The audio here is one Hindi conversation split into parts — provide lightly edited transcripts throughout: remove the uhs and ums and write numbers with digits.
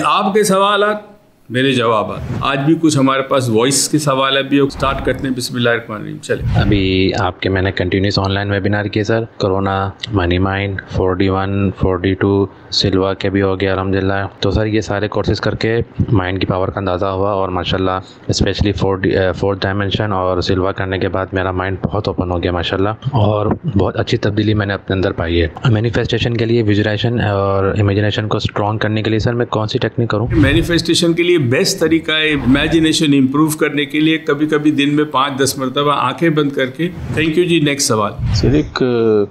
आपके सवालात मेरे जवाब। आज भी कुछ हमारे पास वॉइस के सवाल भी स्टार्ट करते हैं। बिस्मिल्लाहिर्रहमानिर्रहीम। चले, अभी आपके मैंने कंटिन्यूस ऑनलाइन वेबिनार किए sir. Corona, money mind, 4D1, 4D2, सिल्वा के भी हो गया अल्हम्दुलिल्लाह। तो सर ये सारे कोर्सेज करके माइंड की पावर का अंदाज़ा हुआ और माशाल्लाह स्पेशली फोर्थ डायमेंशन और सिल्वा करने के बाद मेरा माइंड बहुत ओपन हो गया माशाल्लाह, और बहुत अच्छी तब्दीली मैंने अपने अंदर पाई है। मैनिफेस्टेशन के लिए विजुलाइजेशन और इमेजिनेशन को स्ट्रॉन्ग करने के लिए सर मैं कौन सी टेक्निक करूँ? मैनिफेस्टेशन के लिए बेस्ट तरीका है इमेजिनेशन इंप्रूव करने के लिए कभी कभी दिन में 5-10 मरतबा आंखें बंद करके। Thank you ji. नेक्स्ट सवाल सर, एक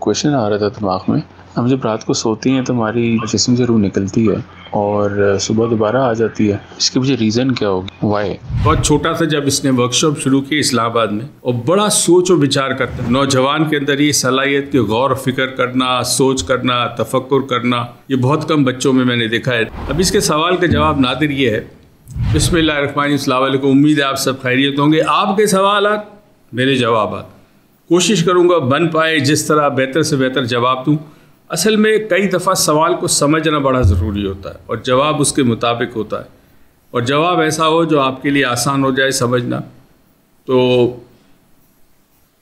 क्वेश्चन आ रहा था दिमाग में। हम जब रात को सोते हैं तो हमारी जिस्म से रूह निकलती है और सुबह दोबारा आ जाती है, इसके पीछे रीज़न क्या होगी, वाई? बहुत छोटा था जब इसने वर्कशॉप शुरू की इस्लामाबाद में, और बड़ा सोच और विचार करता है। नौजवान के अंदर ये सलाहियत के गौर फिक्र करना, सोच करना, तफक्कुर करना, ये बहुत कम बच्चों में मैंने देखा है। अब इसके सवाल का जवाब नादिर ये है। बिस्मिल्लाहिर्रहमानिर्रहीम। अस्सलाम वालेकुम। उम्मीद है आप सब खैरियत होंगे। आपके सवालात मेरे जवाब। कोशिश करूँगा बन पाए जिस तरह बेहतर से बेहतर जवाब दूँ। असल में कई दफ़ा सवाल को समझना बड़ा ज़रूरी होता है और जवाब उसके मुताबिक होता है, और जवाब ऐसा हो जो आपके लिए आसान हो जाए समझना। तो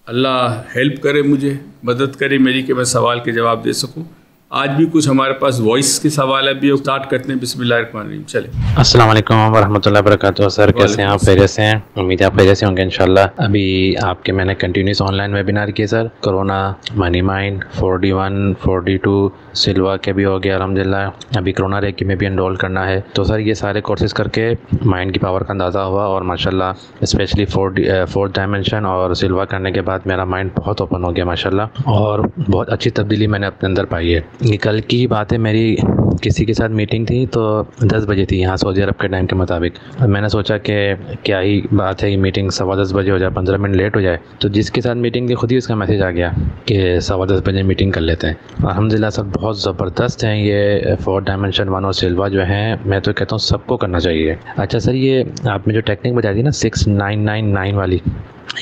अल्लाह हेल्प करे, मुझे मदद करे मेरी कि मैं सवाल के जवाब दे सकूं। आज भी कुछ हमारे पास वॉइस के सवाल भी स्टार्ट करते हैं। बिस्मिल्लाहिर्रहमानिर्रहीम। चले, अस्सलाम वालेकुम वरहमतुल्लाहि वबरकातुहू। सर कैसे हैं आप? खैरियत से हैं? उम्मीद है आप खैरियत से होंगे इंशाल्लाह। अभी आपके मैंने कंटिन्यूस ऑनलाइन वेबिनार किए sir. Corona, money mind, 4D1, 4D2, सिल्वा के भी हो गया अल्हम्दुलिल्लाह। अभी कोरोना रेकी में भी एनरोल करना है। तो सर ये सारे कोर्सेज करके माइंड की पावर का अंदाज़ा हुआ और माशाल्लाह स्पेशली फोर्थ डायमेंशन और सिल्वा करने के बाद मेरा माइंड बहुत ओपन हो गया माशाल्लाह, और बहुत अच्छी तब्दीली मैंने अपने अंदर पाई है। ये कल की बात है, मेरी किसी के साथ मीटिंग थी तो 10 बजे थी यहाँ सऊदी अरब के टाइम के मुताबिक। मैंने सोचा कि क्या ही बात है, ये मीटिंग 10:15 बजे हो जाए, 15 मिनट लेट हो जाए। तो जिसके साथ मीटिंग थी खुद ही उसका मैसेज आ गया कि 10:15 बजे मीटिंग कर लेते हैं। अल्हम्दुलिल्लाह सब बहुत ज़बरदस्त हैं ये 4 डायमेंशन 1 और सिल्वा जो हैं, मैं तो कहता हूँ सबको करना चाहिए। अच्छा सर, ये आपने जो टेक्निक बताई थी ना 6999 वाली,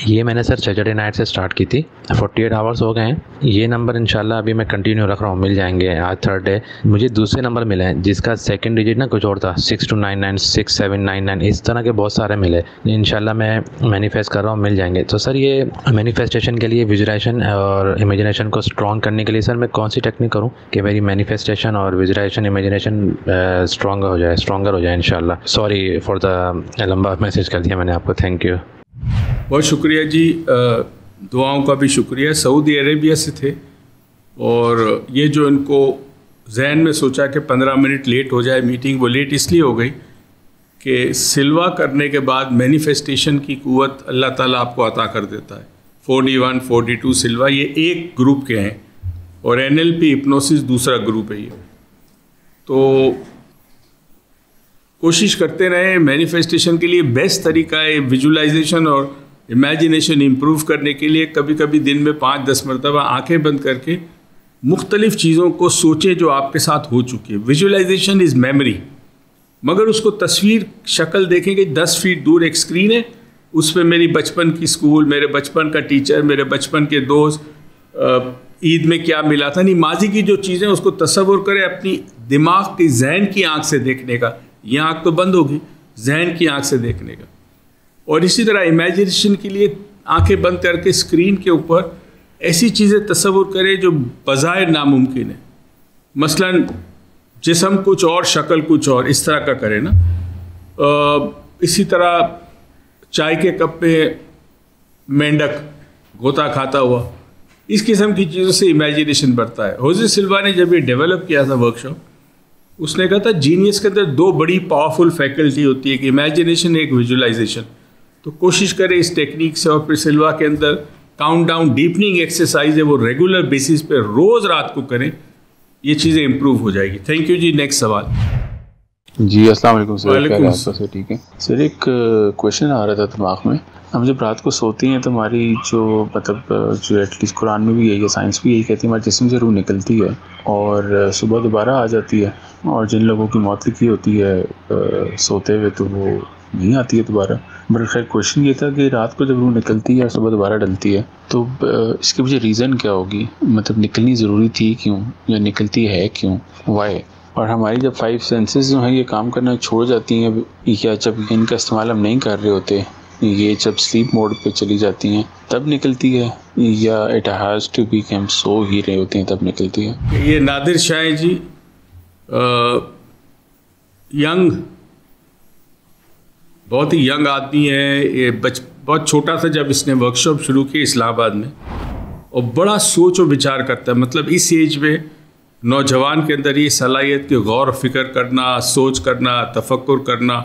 ये मैंने सर सैटरडे नाइट से स्टार्ट की थी। 48 आवर्स हो गए हैं। ये नंबर इंशाल्लाह अभी मैं कंटिन्यू रख रहा हूँ, मिल जाएंगे। आज थर्ड डे मुझे दूसरे नंबर मिले हैं जिसका सेकंड डिजिट ना कुछ और था, 6299, 6799, इस तरह के बहुत सारे मिले। इंशाल्लाह मैं मैनिफेस्ट कर रहा हूँ, मिल जाएंगे। तो सर ये मैनिफेस्टेशन के लिए विजुलाइजेशन और इमेजिनेशन को स्ट्रॉन्ग करने के लिए सर मैं कौन सी टेक्निक करूँ कि मेरी मैनिफेस्टेशन और विजुलाइजेशन इमेजिनेशन स्ट्रॉन्गर हो जाए इंशाल्लाह। सॉरी फॉर द लंबा मैसेज कर दिया मैंने आपको। Thank you. बहुत शुक्रिया जी। दुआओं का भी शुक्रिया। सऊदी अरेबिया से थे और ये जो इनको जहन में सोचा कि 15 मिनट लेट हो जाए मीटिंग, वो लेट इसलिए हो गई कि सिल्वा करने के बाद मैनिफेस्टेशन की कुव्वत अल्लाह ताला आपको अता कर देता है। 4D1, 4D2, सिल्वा ये एक ग्रुप के हैं और NLP हिप्नोसिस दूसरा ग्रुप है ये। तो कोशिश करते रहें। मैनिफेस्टेशन के लिए बेस्ट तरीका है विजुलाइजेशन और इमेजिनेशन इंप्रूव करने के लिए कभी कभी दिन में 5-10 मरतबा आंखें बंद करके मुख्तलिफ़ चीज़ों को सोचें जो आपके साथ हो चुकी है। विजुलाइजेशन इज़ मेमोरी, मगर उसको तस्वीर शक्ल देखेंगे। 10 फीट दूर एक स्क्रीन है, उस पर मेरी बचपन की स्कूल, मेरे बचपन का टीचर, मेरे बचपन के दोस्त, ईद में क्या मिला था, नहीं माजी की जो चीज़ें उसको तस्वुर करें अपनी दिमाग की जहन की आँख से देखने का। ये आँख तो बंद होगी, जहन की आँख से देखने का। और इसी तरह इमेजिनेशन के लिए आंखें बंद करके स्क्रीन के ऊपर ऐसी चीज़ें तस्वुर करें जो बज़ाहिर नामुमकिन है। मसलन जिस्म कुछ और, शक्ल कुछ और, इस तरह का करें ना। इसी तरह चाय के कप पे मेंढक गोता खाता हुआ, इस किस्म की चीज़ों से इमेजिनेशन बढ़ता है। होजे सिल्वा ने जब ये डेवलप किया था वर्कशॉप, उसने कहा था जीनियस के अंदर 2 बड़ी पावरफुल फैकल्टी होती है, एक इमेजिनेशन, एक विजुलाइजेशन। तो कोशिश करें इस टेक्निक से। और फिर सिल्वा के अंदर काउंटडाउन डीपनिंग एक्सरसाइज है, वो रेगुलर बेसिस पे रोज़ रात को करें, ये चीज़ें इंप्रूव हो जाएगी। Thank you ji. नेक्स्ट सवाल जी। अस्सलाम वालेकुम सर। वालेकुम सर। ठीक है सर, एक क्वेश्चन आ रहा था दिमाग में। हम जब रात को सोते हैं तो हमारी जो एटलीस्ट कुरान में भी यही है, साइंस भी यही कहती है, हमारे जिस्म से रूह निकलती है और सुबह दोबारा आ जाती है। और जिन लोगों की मौत लिखी होती है सोते हुए तो वो नहीं आती है दोबारा। बट खैर क्वेश्चन ये था कि रात को जब रूह निकलती है और सुबह दोबारा डलती है तो इसके पीछे रीज़न क्या होगी, मतलब निकलनी ज़रूरी थी क्यों, या निकलती है क्यों, वाई? और हमारी जब 5 सेंसेस जो हैं ये काम करना छोड़ जाती हैं, या जब इनका इस्तेमाल हम नहीं कर रहे होते, ये जब स्लीप मोड पे चली जाती हैं तब निकलती है, या इट हैज़ टू बी कि हम सो ही रहे होते हैं तब निकलती है? ये नादिर शाह जी यंग, बहुत ही यंग आदमी है। ये बहुत छोटा था जब इसने वर्कशॉप शुरू की इस्लामाबाद में, और बड़ा सोच और विचार करता है। मतलब इस एज में नौजवान के अंदर ये सलाहियत के गौर फिक्र करना, सोच करना, तफक्कुर करना,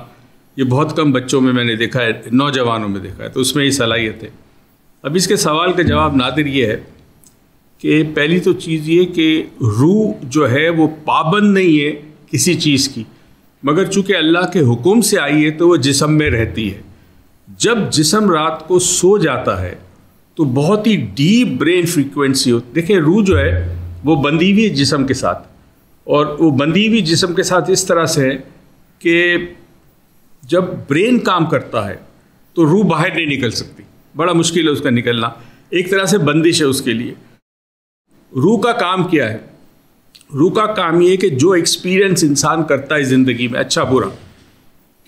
ये बहुत कम बच्चों में मैंने देखा है, नौजवानों में देखा है। तो उसमें ये सलाहियत है। अब इसके सवाल का जवाब नादिर ये है कि पहली तो चीज़ ये कि रूह जो है वो पाबंद नहीं है किसी चीज़ की, मगर चूँकि अल्लाह के हुक्म से आई है तो वो जिस्म में रहती है। जब जिस्म रात को सो जाता है तो बहुत ही डीप ब्रेन फ्रीक्वेंसी होती। देखिए रूह जो है वो बंधी हुई है जिस्म के साथ, और वो बंधी हुई जिस्म के साथ इस तरह से है कि जब ब्रेन काम करता है तो रूह बाहर नहीं निकल सकती, बड़ा मुश्किल है उसका निकलना, एक तरह से बंदिश है उसके लिए। रूह का काम क्या है? रूह का काम ये है कि जो एक्सपीरियंस इंसान करता है ज़िंदगी में, अच्छा बुरा,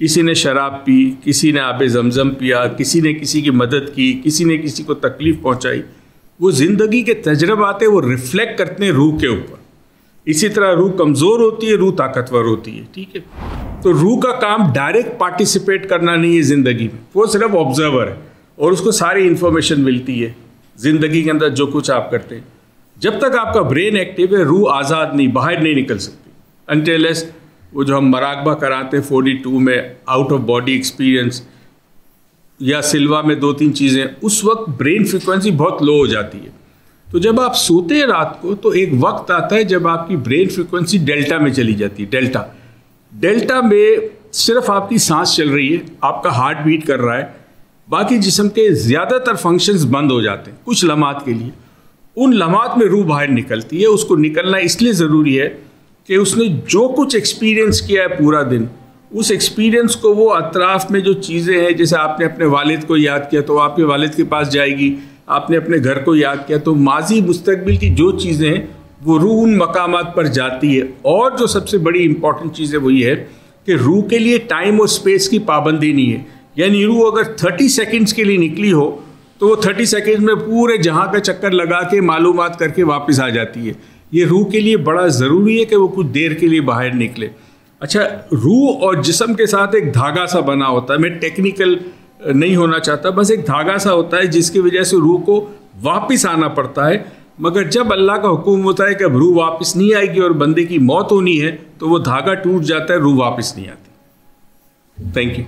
किसी ने शराब पी, किसी ने आबे ज़मज़म पिया, किसी ने किसी की मदद की, किसी ने किसी को तकलीफ़ पहुंचाई, वो ज़िंदगी के तजर्बात है वो रिफ्लेक्ट करते हैं रूह के ऊपर। इसी तरह रूह कमज़ोर होती है, रूह ताकतवर होती है, ठीक है। तो रूह का काम डायरेक्ट पार्टिसिपेट करना नहीं है ज़िंदगी में, वो सिर्फ ऑब्जर्वर है और उसको सारी इन्फॉर्मेशन मिलती है ज़िंदगी के अंदर जो कुछ आप करते हैं। जब तक आपका ब्रेन एक्टिव है रूह आज़ाद नहीं, बाहर नहीं निकल सकती अनटिल वो जो हम मराकबा कराते हैं 42 में, आउट ऑफ बॉडी एक्सपीरियंस, या सिल्वा में 2-3 चीज़ें, उस वक्त ब्रेन फ्रिक्वेंसी बहुत लो हो जाती है। तो जब आप सोते हैं रात को तो एक वक्त आता है जब आपकी ब्रेन फ्रिक्वेंसी डेल्टा में चली जाती है। डेल्टा में सिर्फ आपकी सांस चल रही है, आपका हार्ट बीट कर रहा है, बाकी जिस्म के ज़्यादातर फंक्शंस बंद हो जाते हैं कुछ लम्हात के लिए। उन लम्हात में रूह बाहर निकलती है। उसको निकलना इसलिए ज़रूरी है कि उसने जो कुछ एक्सपीरियंस किया है पूरा दिन, उस एक्सपीरियंस को वो अतराफ़ में जो चीज़ें हैं, जैसे आपने अपने वालिद को याद किया तो आपके वालिद के पास जाएगी, आपने अपने घर को याद किया तो माजी मुस्तकबिल की जो चीज़ें हैं वो रूह उन मकामात पर जाती है। और जो सबसे बड़ी इंपॉर्टेंट चीज़ है वो ये है कि रूह के लिए टाइम और स्पेस की पाबंदी नहीं है। यानी रूह अगर 30 सेकेंड्स के लिए निकली हो तो वो 30 सेकेंड्स में पूरे जहाँ का चक्कर लगा के मालूमात करके वापस आ जाती है। ये रूह के लिए बड़ा ज़रूरी है कि वो कुछ देर के लिए बाहर निकले। अच्छा, रूह और जिस्म के साथ एक धागा सा बना होता है, मैं टेक्निकल नहीं होना चाहता, बस एक धागा सा होता है जिसकी वजह से रूह को वापस आना पड़ता है। मगर जब अल्लाह का हुक्म होता है कि अब रूह वापस नहीं आएगी और बंदे की मौत होनी है तो वो धागा टूट जाता है, रूह वापस नहीं आती। थैंक यू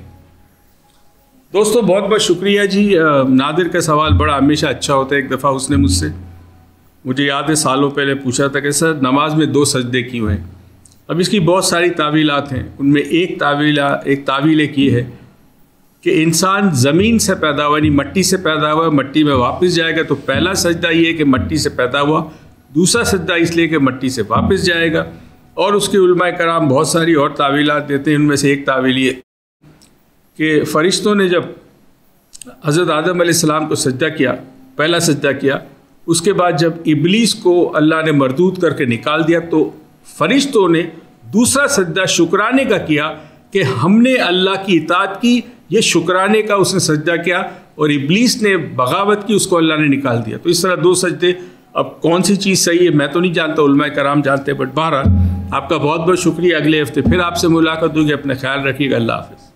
दोस्तों, बहुत बहुत शुक्रिया जी। नादिर का सवाल बड़ा हमेशा अच्छा होता है। एक दफ़ा उसने मुझे याद है सालों पहले पूछा था कि सर नमाज में 2 सजदे क्यों हैं। अब इसकी बहुत सारी तावीलात हैं, उनमें एक तावील एक ये है कि इंसान ज़मीन से पैदा हुआ, यानी मट्टी से पैदा हुआ, मट्टी में वापस जाएगा। तो पहला सजदा ये है कि मट्टी से पैदा हुआ, दूसरा सजदा इसलिए कि मट्टी से वापस जाएगा। और उसके उलमाए कराम बहुत सारी और तावीलात देते हैं। उनमें से एक तावील ये कि फ़रिश्तों ने जब हज़रत आदम अलैहिस्सलाम को सजदा किया, पहला सजदा किया, उसके बाद जब इब्लीस को अल्लाह ने मरदूद करके निकाल दिया तो फ़रिश्तों ने दूसरा सजदा शुक्राने का किया कि हमने अल्लाह की इताअत की। ये शुक्राने का उसने सजदा किया और इब्लीस ने बगावत की, उसको अल्लाह ने निकाल दिया। तो इस तरह 2 सजदे। अब कौन सी चीज़ सही है मैं तो नहीं जानता, उलमाए कराम जानते हैं। बट बहरहाल आपका बहुत बहुत शुक्रिया। अगले हफ्ते फिर आपसे मुलाकात होगी। अपना ख्याल रखिएगा। अल्लाह हाफ़िज़।